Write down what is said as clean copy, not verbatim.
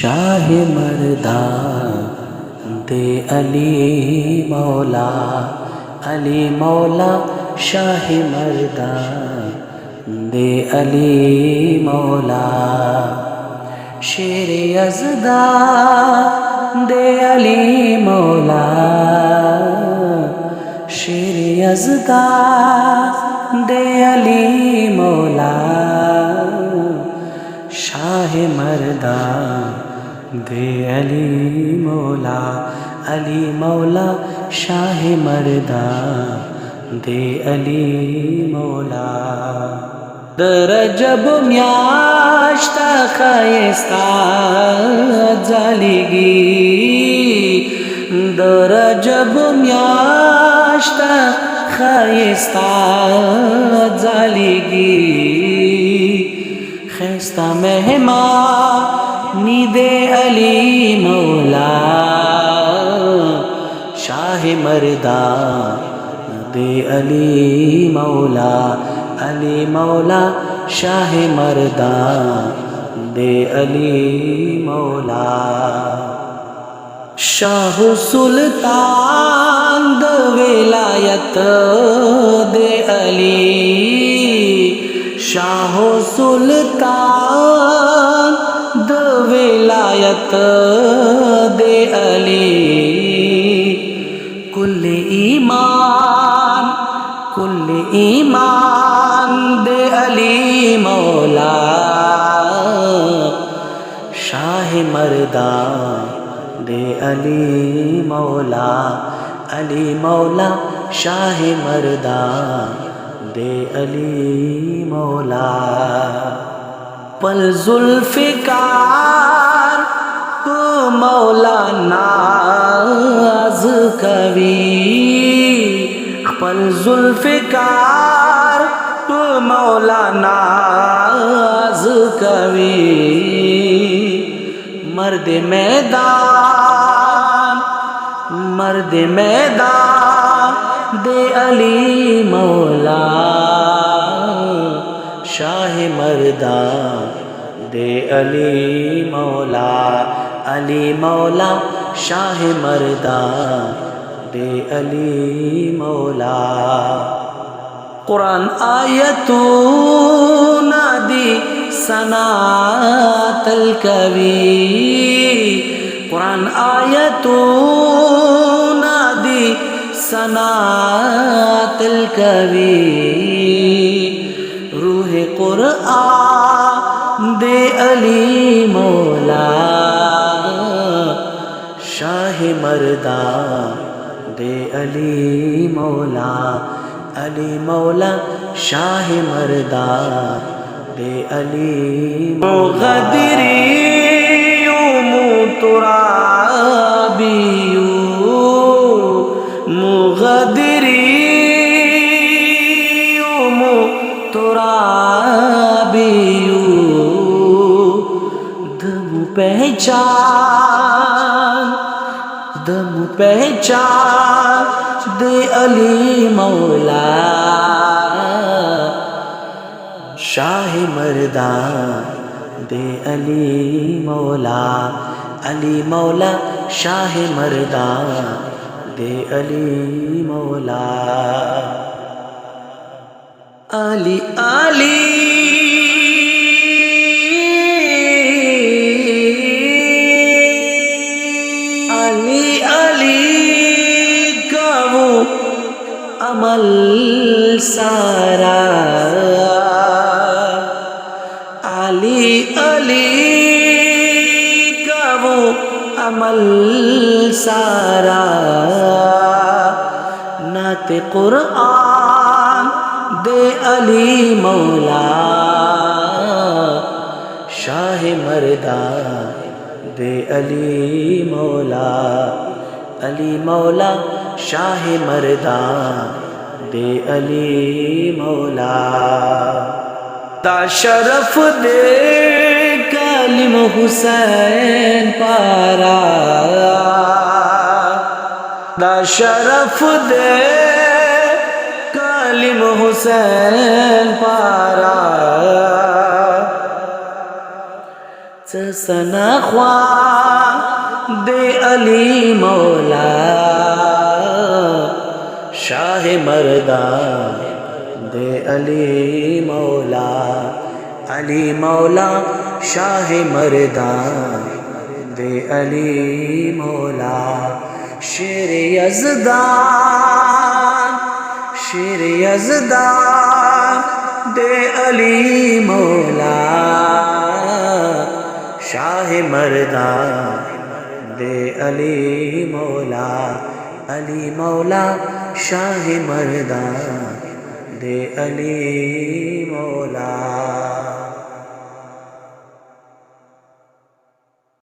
شاہ مردان دے علی مولا، علی مولا شاہ مردان دے علی مولا، شیر یزدان دے علی مولا، شیر یزدان دے علی مولا، شاہ مردان دے علی مولا، علی مولا شاہ مردان دے علی مولا. در رجب میاشت خایستا ځلیږي، در رجب میاشت خایستا ځلیږي، خیستا مہمانی دے علی مولا، شاہ مردان دے علی مولا، علی مولا شاہ مردان دے علی مولا. شاہ سلطان د ولایت دے علی، شاہ سلطان د ولایت دے علی، کل ایمان کل ایمان دے علی مولا، شاہ مردان دے علی مولا، علی مولا شاہ مردان دے علی مولا. پل ذوالفقار مولا ناز کوي، پل ذوالفقار مولا ناز کوي، مرد میدان مرد میدان دے علی مولا، شاہ مردان دے علی مولا، علی مولا شاہ مردان دے علی مولا. قرآن آیتوں نادی سنات الکوی، قرآن آیتوں نادی سنات الکوی، روح قرآن دے علی مولا، شاہ مردان دے علی مولا، علی مولا شاہ مردان دے علی مغدریوم ترابیو، مغدریوم ترابیو، دم پہچان دم پہچان دے علی مولا، شاہ مردان دے علی مولا، علی مولا شاہ مردان دے علی مولا. علی علی علی علی کا وہ عمل سارا، علی علی کا وہ عمل سارا، نعت قرآن دے علی مولا، شاہ مردان دے علی مولا، علی مولا شاہ مردان دے علی مولا. دا شرف دے کلم حسین پارا، دا شرف دے کلم حسین پارا، سنا خواہ دے علی مولا شاہ مردان دے علی مولا علی مولا شاہ مردان دے علی مولا شیر یزدان شیر یزدان دے علی مولا شاہ مردان دے علی مولا علی مولا شاہ مردان دے علی مولا